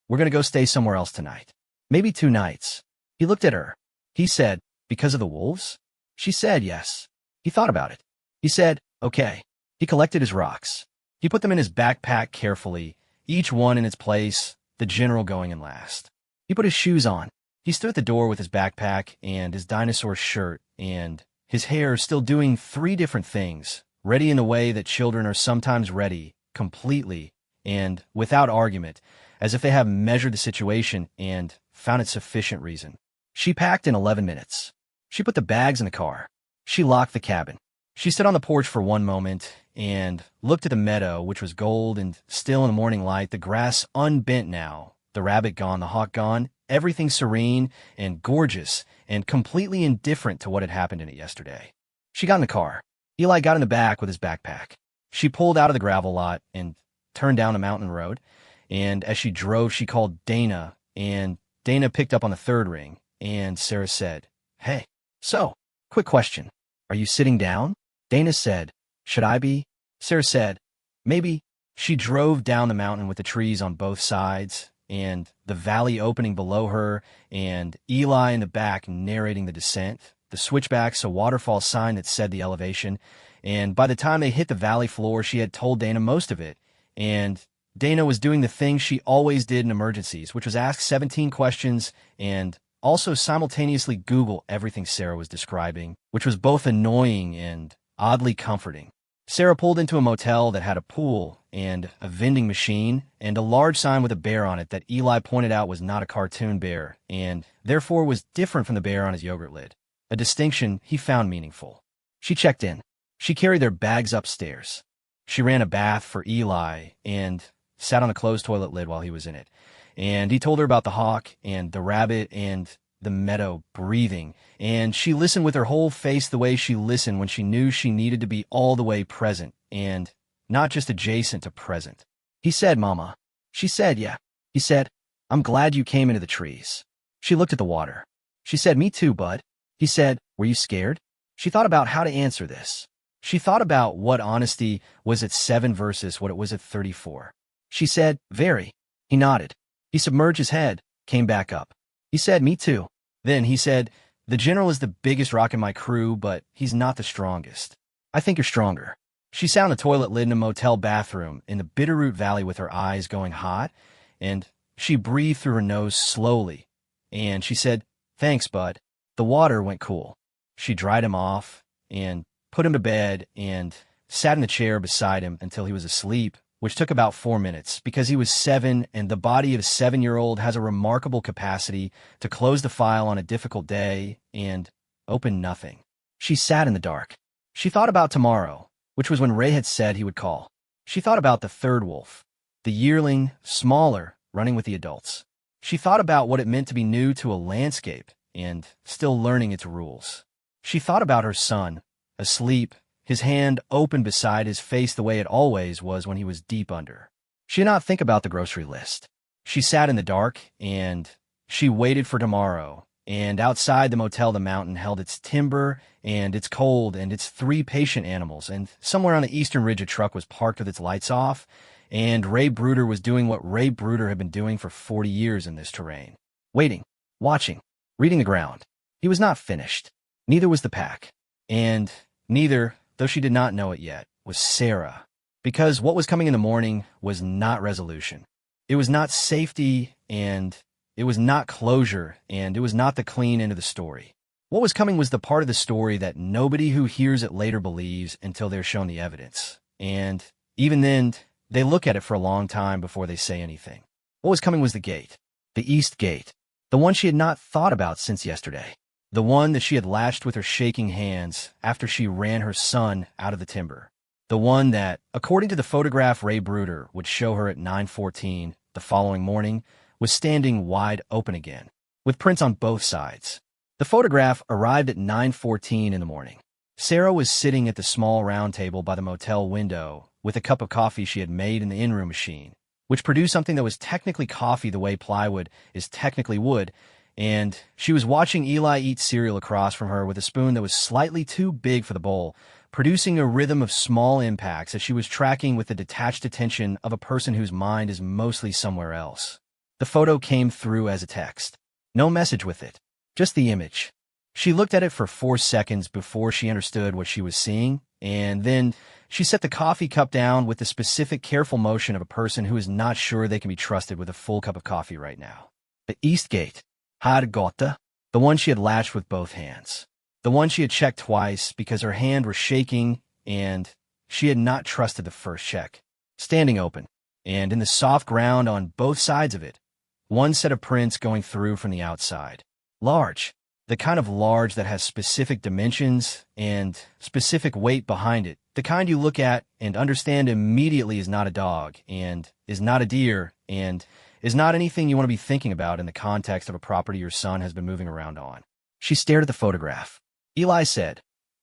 "We're going to go stay somewhere else tonight. Maybe 2 nights. He looked at her. He said, "Because of the wolves?" She said, "Yes." He thought about it. He said, "Okay." He collected his rocks. He put them in his backpack carefully, each one in its place, the general going in last. He put his shoes on. He stood at the door with his backpack and his dinosaur shirt and his hair still doing 3 different things, ready in the way that children are sometimes ready, completely, and without argument, as if they have measured the situation and found it sufficient reason. She packed in 11 minutes. She put the bags in the car. She locked the cabin. She stood on the porch for one moment and looked at the meadow, which was gold and still in the morning light, the grass unbent now, the rabbit gone, the hawk gone, everything serene and gorgeous and completely indifferent to what had happened in it yesterday. She got in the car. Eli got in the back with his backpack. She pulled out of the gravel lot and turned down a mountain road, and as she drove, she called Dana, and Dana picked up on the third ring, and Sarah said, "Hey, so, quick question. Are you sitting down?" Dana said, "Should I be?" Sarah said, "Maybe." She drove down the mountain with the trees on both sides, and the valley opening below her, and Eli in the back narrating the descent, the switchbacks, a waterfall sign that said the elevation, and by the time they hit the valley floor, she had told Dana most of it, and Dana was doing the thing she always did in emergencies, which was ask 17 questions and also simultaneously Google everything Sarah was describing, which was both annoying and oddly comforting. Sarah pulled into a motel that had a pool and a vending machine and a large sign with a bear on it that Eli pointed out was not a cartoon bear and therefore was different from the bear on his yogurt lid, a distinction he found meaningful. She checked in. She carried their bags upstairs. She ran a bath for Eli and sat on a closed toilet lid while he was in it. And he told her about the hawk and the rabbit and the meadow breathing, and she listened with her whole face the way she listened when she knew she needed to be all the way present and not just adjacent to present. He said, "Mama." She said, "Yeah." He said, "I'm glad you came into the trees." She looked at the water. She said, "Me too, bud." He said, "Were you scared?" She thought about how to answer this. She thought about what honesty was at 7 versus what it was at 34. She said, "Very." He nodded. He submerged his head, came back up. He said, "Me too." Then he said, "The general is the biggest rock in my crew, but he's not the strongest. I think you're stronger." She sat on the toilet lid in a motel bathroom in the Bitterroot Valley with her eyes going hot, and she breathed through her nose slowly, and she said, "Thanks, bud." The water went cool. She dried him off and put him to bed and sat in the chair beside him until he was asleep, which took about 4 minutes because he was 7 and the body of a 7-year-old has a remarkable capacity to close the file on a difficult day and open nothing. She sat in the dark. She thought about tomorrow, which was when Ray had said he would call. She thought about the third wolf, the yearling, smaller, running with the adults. She thought about what it meant to be new to a landscape and still learning its rules. She thought about her son, asleep, his hand open beside his face the way it always was when he was deep under. She did not think about the grocery list. She sat in the dark, and she waited for tomorrow, and outside the motel the mountain held its timber, and its cold, and its 3 patient animals, and somewhere on the eastern ridge a truck was parked with its lights off, and Ray Bruder was doing what Ray Bruder had been doing for 40 years in this terrain. Waiting, watching, reading the ground. He was not finished. Neither was the pack. And neither, though she did not know it yet, was Sarah. Because what was coming in the morning was not resolution. It was not safety, and it was not closure, and it was not the clean end of the story. What was coming was the part of the story that nobody who hears it later believes until they're shown the evidence. And even then, they look at it for a long time before they say anything. What was coming was the gate. The east gate. The one she had not thought about since yesterday. The one that she had latched with her shaking hands after she ran her son out of the timber. The one that, according to the photograph Ray Bruder would show her at 9:14 the following morning, was standing wide open again, with prints on both sides. The photograph arrived at 9:14 in the morning. Sarah was sitting at the small round table by the motel window with a cup of coffee she had made in the in-room machine, which produced something that was technically coffee the way plywood is technically wood, and she was watching Eli eat cereal across from her with a spoon that was slightly too big for the bowl, producing a rhythm of small impacts as she was tracking with the detached attention of a person whose mind is mostly somewhere else. The photo came through as a text. No message with it, just the image. She looked at it for 4 seconds before she understood what she was seeing, and then she set the coffee cup down with the specific careful motion of a person who is not sure they can be trusted with a full cup of coffee right now. The east gate. Had Gotta, the one she had latched with both hands. The one she had checked twice because her hand was shaking and she had not trusted the first check. Standing open. and in the soft ground on both sides of it, one set of prints going through from the outside. Large. The kind of large that has specific dimensions and specific weight behind it. The kind you look at and understand immediately is not a dog, and is not a deer, and is not anything you want to be thinking about in the context of a property your son has been moving around on. She stared at the photograph. Eli said,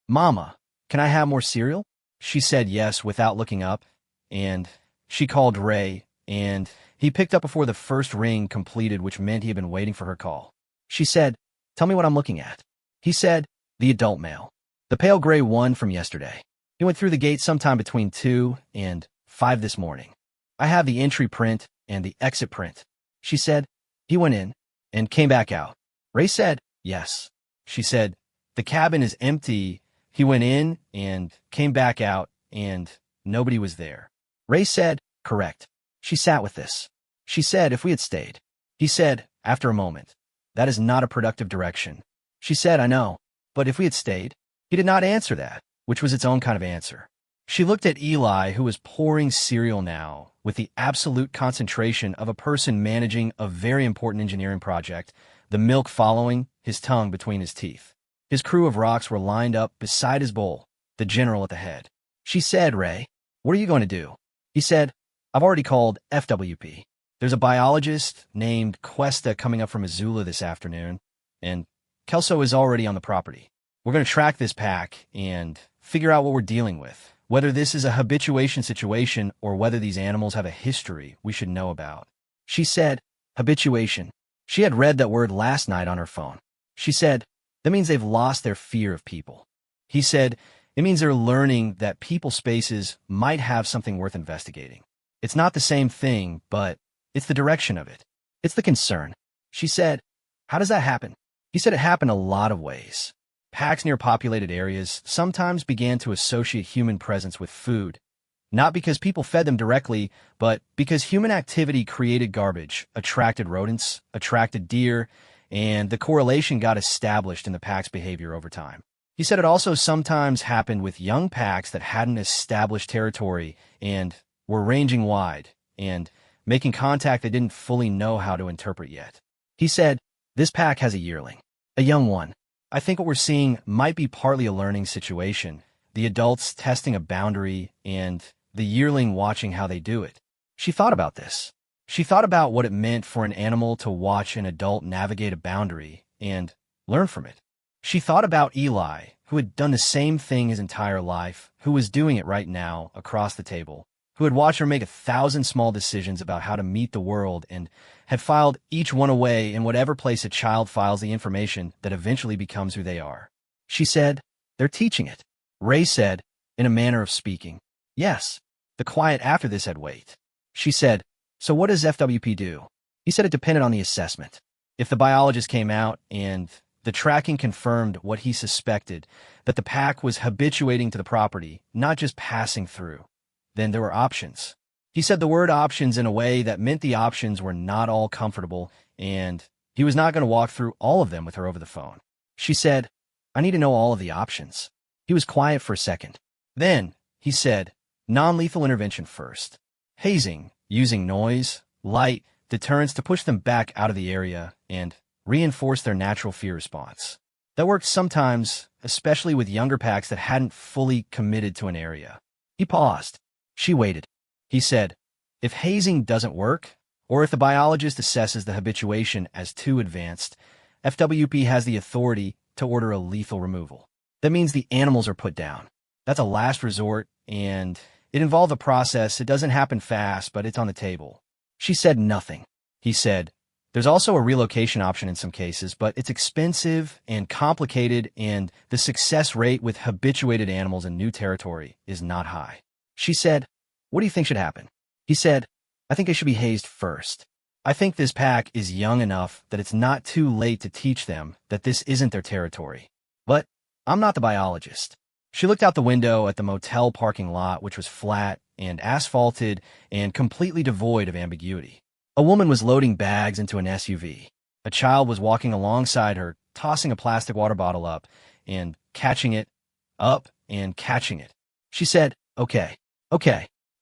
"Mama, can I have more cereal?" She said yes without looking up, and she called Ray, and he picked up before the first ring completed, which meant he had been waiting for her call. She said, "Tell me what I'm looking at." He said, "The adult male. The pale gray one from yesterday. He went through the gate sometime between 2 and 5 this morning. I have the entry print and the exit print." She said, "He went in and came back out." Ray said, "Yes." She said, "The cabin is empty. He went in and came back out and nobody was there." Ray said, "Correct." She sat with this. She said, "If we had stayed." He said, after a moment, "That is not a productive direction." She said, "I know, but if we had stayed." He did not answer that, which was its own kind of answer. She looked at Eli, who was pouring cereal now, with the absolute concentration of a person managing a very important engineering project, the milk following, his tongue between his teeth. His crew of rocks were lined up beside his bowl, the general at the head. She said, "Ray, what are you going to do?" He said, "I've already called FWP. There's a biologist named Cuesta coming up from Missoula this afternoon, and Kelso is already on the property. We're going to track this pack and figure out what we're dealing with, whether this is a habituation situation or whether these animals have a history we should know about." She said, "Habituation." She had read that word last night on her phone. She said, "That means they've lost their fear of people." He said, "It means they're learning that people spaces might have something worth investigating. It's not the same thing, but it's the direction of it. It's the concern." She said, "How does that happen?" He said it happened a lot of ways. Packs near populated areas sometimes began to associate human presence with food, not because people fed them directly, but because human activity created garbage, attracted rodents, attracted deer, and the correlation got established in the pack's behavior over time. He said it also sometimes happened with young packs that hadn't established territory and were ranging wide and making contact they didn't fully know how to interpret yet. He said, "This pack has a yearling, a young one. I think what we're seeing might be partly a learning situation, the adults testing a boundary and the yearling watching how they do it." She thought about this. She thought about what it meant for an animal to watch an adult navigate a boundary and learn from it. She thought about Eli, who had done the same thing his entire life, who was doing it right now across the table, who had watched her make 1,000 small decisions about how to meet the world and had filed each one away in whatever place a child files the information that eventually becomes who they are. She said, "They're teaching it." Ray said, in a manner of speaking, "Yes." The quiet after this had weight. She said, "So what does FWP do?" He said it depended on the assessment. If the biologist came out and the tracking confirmed what he suspected, that the pack was habituating to the property, not just passing through, then there were options. He said the word options in a way that meant the options were not all comfortable, and he was not going to walk through all of them with her over the phone. She said, "I need to know all of the options." He was quiet for a second. Then, he said, "Non-lethal intervention first. Hazing, using noise, light, deterrence to push them back out of the area and reinforce their natural fear response. That worked sometimes, especially with younger packs that hadn't fully committed to an area." He paused. She waited. He said, "If hazing doesn't work, or if the biologist assesses the habituation as too advanced, FWP has the authority to order a lethal removal. That means the animals are put down. That's a last resort, and it involves a process. It doesn't happen fast, but it's on the table." She said nothing. He said, "There's also a relocation option in some cases, but it's expensive and complicated, and the success rate with habituated animals in new territory is not high." She said, "What do you think should happen?" He said, "I think they should be hazed first. I think this pack is young enough that it's not too late to teach them that this isn't their territory. But I'm not the biologist." She looked out the window at the motel parking lot, which was flat and asphalted and completely devoid of ambiguity. A woman was loading bags into an SUV. A child was walking alongside her, tossing a plastic water bottle up and catching it, up and catching it. She said, Okay,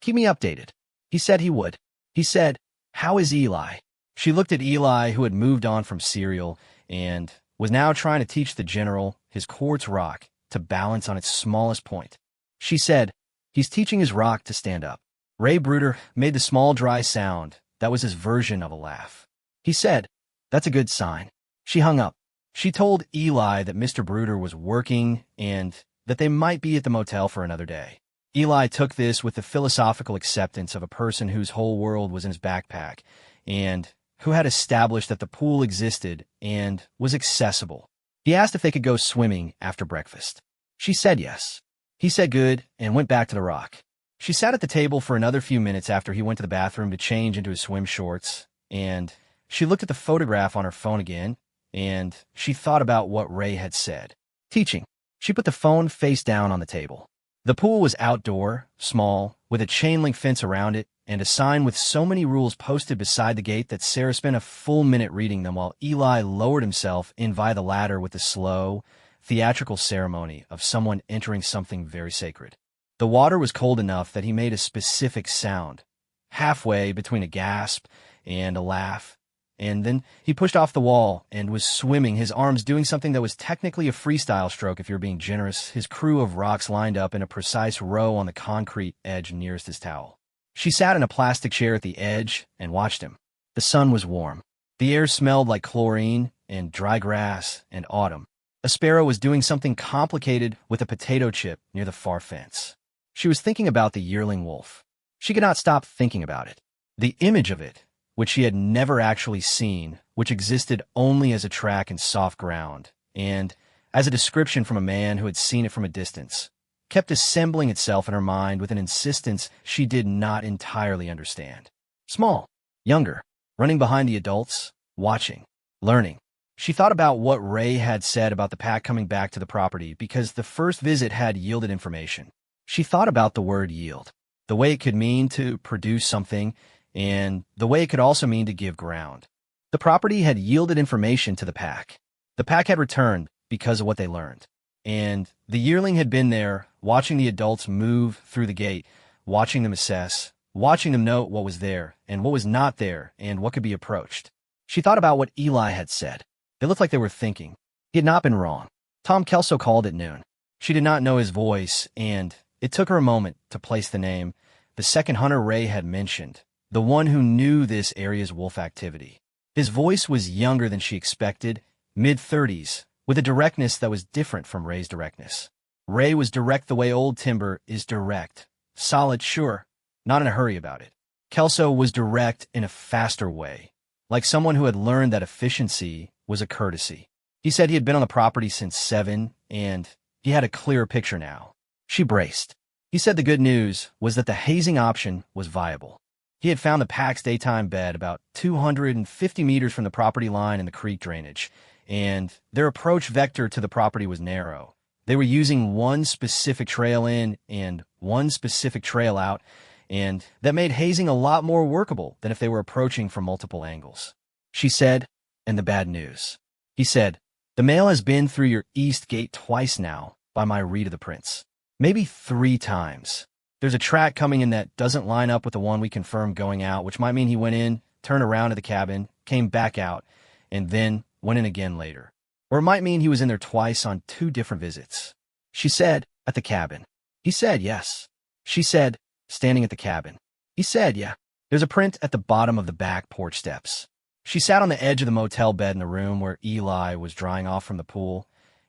keep me updated." He said he would. He said, "How is Eli?" She looked at Eli, who had moved on from cereal and was now trying to teach the general his quartz rock to balance on its smallest point. She said, "He's teaching his rock to stand up." Ray Bruder made the small, dry sound that was his version of a laugh. He said, "That's a good sign." She hung up. She told Eli that Mr. Bruder was working and that they might be at the motel for another day. Eli took this with the philosophical acceptance of a person whose whole world was in his backpack and who had established that the pool existed and was accessible. He asked if they could go swimming after breakfast. She said yes. He said good and went back to the rock. She sat at the table for another few minutes after he went to the bathroom to change into his swim shorts, and she looked at the photograph on her phone again, and she thought about what Ray had said. Teaching. She put the phone face down on the table. The pool was outdoor, small, with a chain link fence around it, and a sign with so many rules posted beside the gate that Sarah spent a full minute reading them while Eli lowered himself in via the ladder with the slow, theatrical ceremony of someone entering something very sacred. The water was cold enough that he made a specific sound, halfway between a gasp and a laugh, and then he pushed off the wall and was swimming, his arms doing something that was technically a freestyle stroke if you're being generous, his crew of rocks lined up in a precise row on the concrete edge nearest his towel. She sat in a plastic chair at the edge and watched him. The sun was warm. The air smelled like chlorine and dry grass and autumn. A sparrow was doing something complicated with a potato chip near the far fence. She was thinking about the yearling wolf. She could not stop thinking about it. The image of it, which she had never actually seen, which existed only as a track in soft ground, and as a description from a man who had seen it from a distance, kept assembling itself in her mind with an insistence she did not entirely understand. Small, younger, running behind the adults, watching, learning. She thought about what Ray had said about the pack coming back to the property because the first visit had yielded information. She thought about the word yield, the way it could mean to produce something, and the way it could also mean to give ground. The property had yielded information to the pack. The pack had returned because of what they learned. And the yearling had been there, watching the adults move through the gate, watching them assess, watching them note what was there and what was not there and what could be approached. She thought about what Eli had said. They looked like they were thinking. He had not been wrong. Tom Kelso called at noon. She did not know his voice, and it took her a moment to place the name, the second hunter Ray had mentioned, the one who knew this area's wolf activity. His voice was younger than she expected, mid-30s, with a directness that was different from Ray's directness. Ray was direct the way old timber is direct. Solid, sure, not in a hurry about it. Kelso was direct in a faster way, like someone who had learned that efficiency was a courtesy. He said he had been on the property since 7, and he had a clearer picture now. She braced. He said the good news was that the hazing option was viable. He had found the pack's daytime bed about 250 meters from the property line and the creek drainage, and their approach vector to the property was narrow. They were using one specific trail in and one specific trail out, and that made hazing a lot more workable than if they were approaching from multiple angles. She said, and the bad news. He said, the mail has been through your east gate twice now by my read of the prints. Maybe 3 times. There's a track coming in that doesn't line up with the one we confirmed going out, which might mean he went in, turned around to the cabin, came back out, and then went in again later. Or it might mean he was in there twice on 2 different visits. She said, at the cabin. He said, yes. She said, standing at the cabin. He said, yeah. There's a print at the bottom of the back porch steps. She sat on the edge of the motel bed in the room where Eli was drying off from the pool,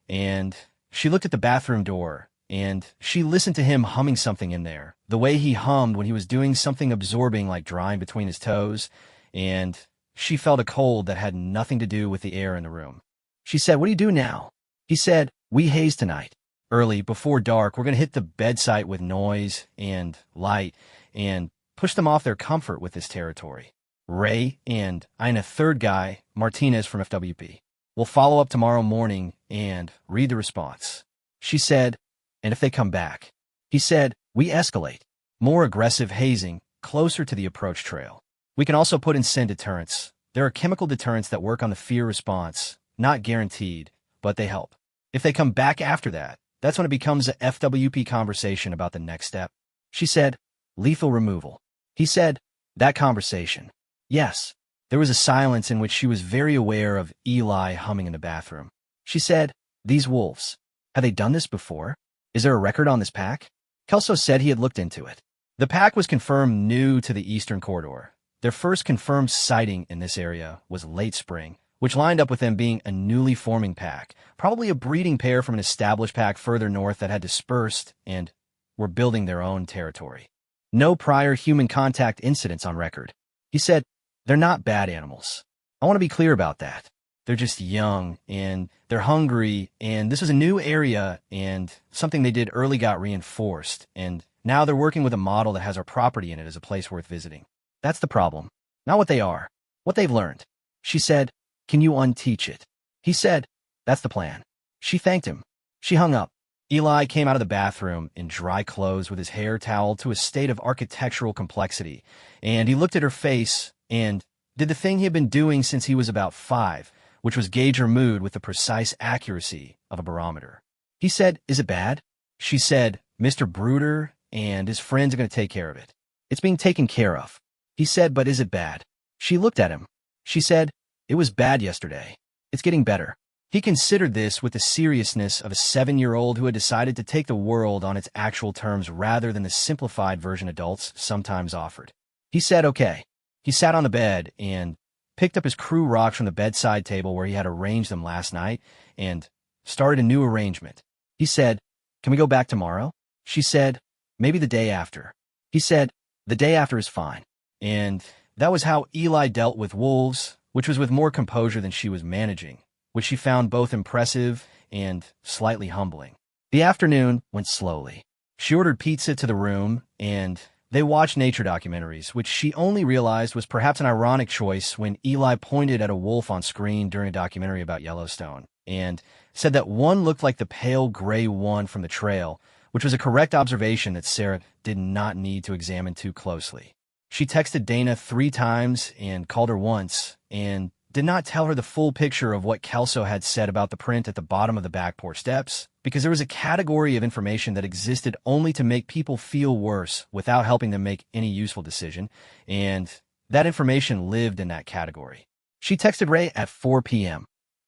and she looked at the bathroom door, and she listened to him humming something in there, the way he hummed when he was doing something absorbing like drying between his toes, and she felt a cold that had nothing to do with the air in the room. She said, what do you do now? He said, we haze tonight. Early, before dark, we're going to hit the bed site with noise and light and push them off their comfort with this territory. Ray and I and a third guy, Martinez from FWP, will follow up tomorrow morning and read the response. She said, and if they come back. He said, we escalate. More aggressive hazing, closer to the approach trail. We can also put in send deterrents. There are chemical deterrents that work on the fear response. Not guaranteed, but they help. If they come back after that, that's when it becomes a FWP conversation about the next step. She said, lethal removal. He said, That conversation. Yes, there was a silence in which she was very aware of Eli humming in the bathroom. She said, "These wolves. Have they done this before? Is there a record on this pack?" Kelso said he had looked into it. The pack was confirmed new to the Eastern Corridor. Their first confirmed sighting in this area was late spring, which lined up with them being a newly forming pack, probably a breeding pair from an established pack further north that had dispersed and were building their own territory. No prior human contact incidents on record. He said, "They're not bad animals. I want to be clear about that. They're just young, and they're hungry, and this is a new area, and something they did early got reinforced, and now they're working with a model that has our property in it as a place worth visiting. That's the problem. Not what they are, what they've learned." She said, "Can you unteach it?" He said, "That's the plan." She thanked him. She hung up. Eli came out of the bathroom in dry clothes with his hair toweled to a state of architectural complexity, and he looked at her face and did the thing he had been doing since he was about 5, which was gauge her mood with the precise accuracy of a barometer. He said, "Is it bad?" She said, "Mr. Bruder and his friends are going to take care of it. It's being taken care of." He said, "But is it bad?" She looked at him. She said, "It was bad yesterday. It's getting better." He considered this with the seriousness of a 7-year-old who had decided to take the world on its actual terms rather than the simplified version adults sometimes offered. He said, "Okay." He sat on the bed and picked up his crew rocks from the bedside table where he had arranged them last night and started a new arrangement. He said, "Can we go back tomorrow?" She said, "Maybe the day after." He said, "The day after is fine." And that was how Eli dealt with wolves, which was with more composure than she was managing, which she found both impressive and slightly humbling. The afternoon went slowly. She ordered pizza to the room, and they watched nature documentaries, which she only realized was perhaps an ironic choice when Eli pointed at a wolf on screen during a documentary about Yellowstone, and said that one looked like the pale gray one from the trail, which was a correct observation that Sarah did not need to examine too closely. She texted Dana 3 times and called her once, and did not tell her the full picture of what Kelso had said about the print at the bottom of the back porch steps, because there was a category of information that existed only to make people feel worse without helping them make any useful decision, and that information lived in that category. She texted Ray at 4 p.m.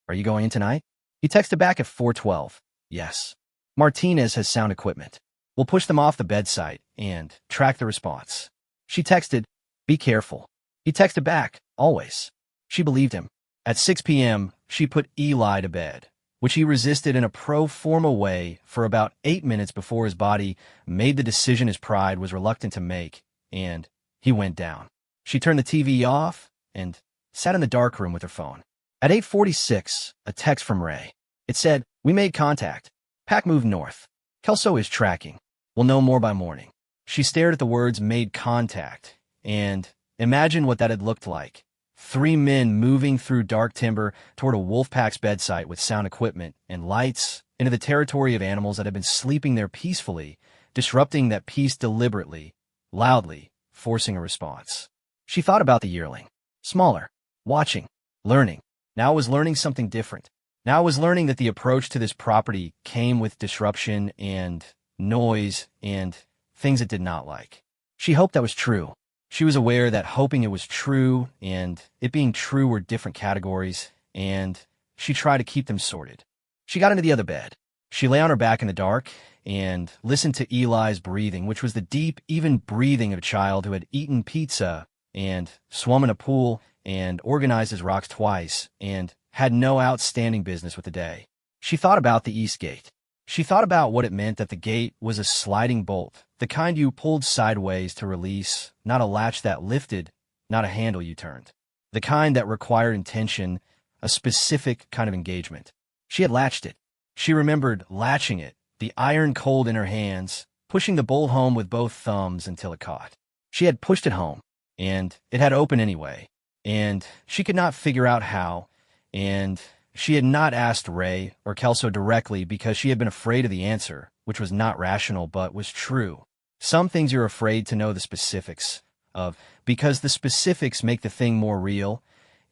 "Are you going in tonight?" He texted back at 4:12. "Yes. Martinez has sound equipment. We'll push them off the bedside and track the response." She texted, "Be careful." He texted back, "Always." She believed him. At 6 p.m., she put Eli to bed, which he resisted in a pro-forma way for about 8 minutes before his body made the decision his pride was reluctant to make, and he went down. She turned the TV off and sat in the dark room with her phone. At 8:46, a text from Ray. It said, "We made contact. Pack moved north. Kelso is tracking. We'll know more by morning." She stared at the words "made contact" and imagined what that had looked like. 3 men moving through dark timber toward a wolf pack's bedside with sound equipment and lights into the territory of animals that had been sleeping there peacefully, disrupting that peace deliberately, loudly, forcing a response. She thought about the yearling. Smaller, watching, learning. Now it was learning something different. Now it was learning that the approach to this property came with disruption and noise and things it did not like. She hoped that was true. She was aware that hoping it was true and it being true were different categories, and she tried to keep them sorted. She got into the other bed. She lay on her back in the dark and listened to Eli's breathing, which was the deep, even breathing of a child who had eaten pizza and swum in a pool and organized his rocks twice and had no outstanding business with the day. She thought about the east gate. She thought about what it meant that the gate was a sliding bolt, the kind you pulled sideways to release, not a latch that lifted, not a handle you turned. The kind that required intention, a specific kind of engagement. She had latched it. She remembered latching it, the iron cold in her hands, pushing the bolt home with both thumbs until it caught. She had pushed it home, and it had opened anyway, and she could not figure out how, and she had not asked Ray or Kelso directly because she had been afraid of the answer, which was not rational but was true. Some things you're afraid to know the specifics of because the specifics make the thing more real,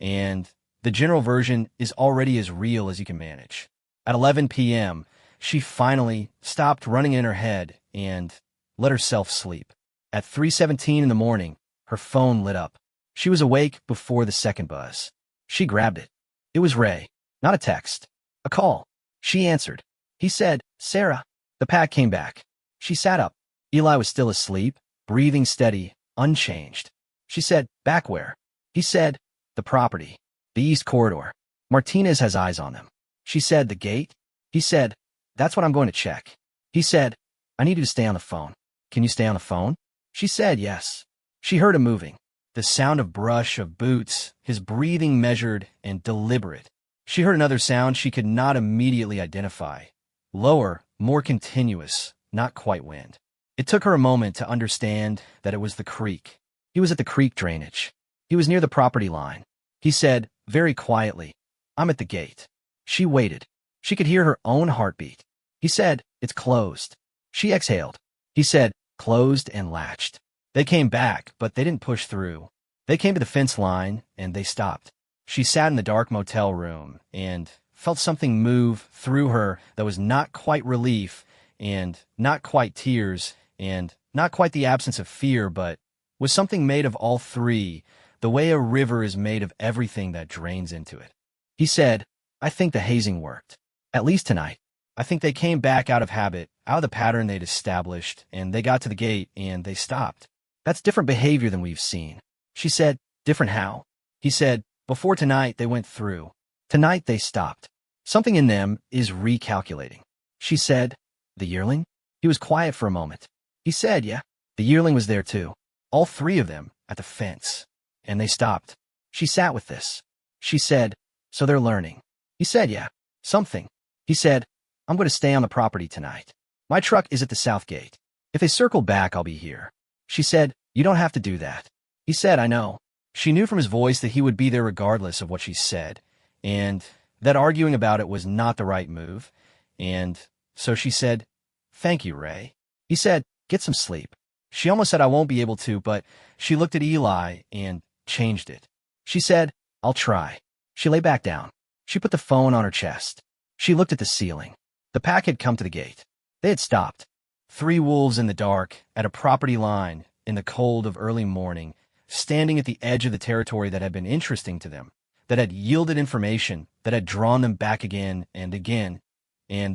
and the general version is already as real as you can manage. At 11 p.m., she finally stopped running in her head and let herself sleep. At 3:17 in the morning, Her phone lit up. She was awake before the second buzz. She grabbed it. It was Ray. Not a text. A call. She answered. He said, "Sarah." The pack came back. She sat up. Eli was still asleep, breathing steady, unchanged. She said, "Back where?" He said, "The property. The east corridor. Martinez has eyes on them." She said, "The gate?" He said, "That's what I'm going to check." He said, "I need you to stay on the phone." "Can you stay on the phone?" She said, "Yes." She heard him moving. The sound of brush, of boots, his breathing measured and deliberate. She heard another sound she could not immediately identify. Lower, more continuous, not quite wind. It took her a moment to understand that it was the creek. He was at the creek drainage. He was near the property line. He said, very quietly, "I'm at the gate." She waited. She could hear her own heartbeat. He said, "It's closed." She exhaled. He said, "Closed and latched." They came back, but they didn't push through. They came to the fence line, and they stopped. She sat in the dark motel room and felt something move through her that was not quite relief and not quite tears and not quite the absence of fear, but was something made of all three, the way a river is made of everything that drains into it. He said, "I think the hazing worked. At least tonight. I think they came back out of habit, out of the pattern they'd established, and they got to the gate and they stopped. That's different behavior than we've seen." She said, "Different how?" He said, "Before tonight, they went through. Tonight, they stopped. Something in them is recalculating." She said, "The yearling?" He was quiet for a moment. He said, "Yeah." The yearling was there too. All three of them at the fence. And they stopped. She sat with this. She said, "So they're learning." He said, "Yeah, something." He said, "I'm going to stay on the property tonight. My truck is at the south gate. If they circle back, I'll be here." She said, "You don't have to do that." He said, "I know." She knew from his voice that he would be there regardless of what she said, and that arguing about it was not the right move, and so she said, "Thank you, Ray." He said, "Get some sleep." She almost said, "I won't be able to," but she looked at Eli and changed it. She said, "I'll try." She lay back down. She put the phone on her chest. She looked at the ceiling. The pack had come to the gate. They had stopped. 3 wolves in the dark, at a property line, in the cold of early morning, standing at the edge of the territory that had been interesting to them, that had yielded information, that had drawn them back again, and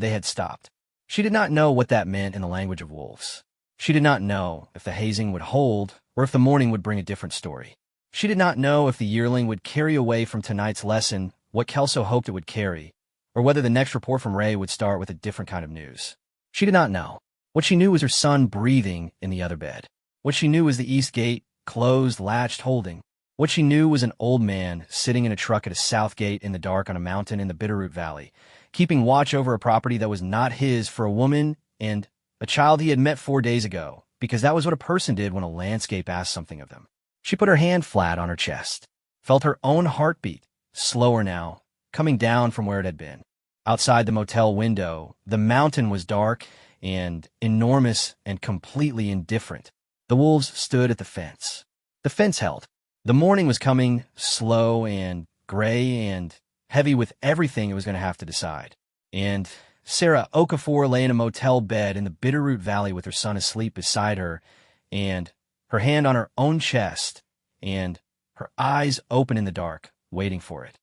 they had stopped. She did not know what that meant in the language of wolves. She did not know if the hazing would hold or if the morning would bring a different story. She did not know if the yearling would carry away from tonight's lesson what Kelso hoped it would carry, or whether the next report from Ray would start with a different kind of news. She did not know. What she knew was her son breathing in the other bed. What she knew was the east gate, closed, latched, holding. What she knew was an old man sitting in a truck at a south gate in the dark on a mountain in the Bitterroot Valley, keeping watch over a property that was not his for a woman and a child he had met 4 days ago, because that was what a person did when a landscape asked something of them. She put her hand flat on her chest, felt her own heartbeat, slower now, coming down from where it had been. Outside the motel window, the mountain was dark and enormous and completely indifferent. The wolves stood at the fence. The fence held. The morning was coming, slow and gray and heavy with everything it was going to have to decide. And Sarah Okafor lay in a motel bed in the Bitterroot Valley with her son asleep beside her, and her hand on her own chest, and her eyes open in the dark, waiting for it.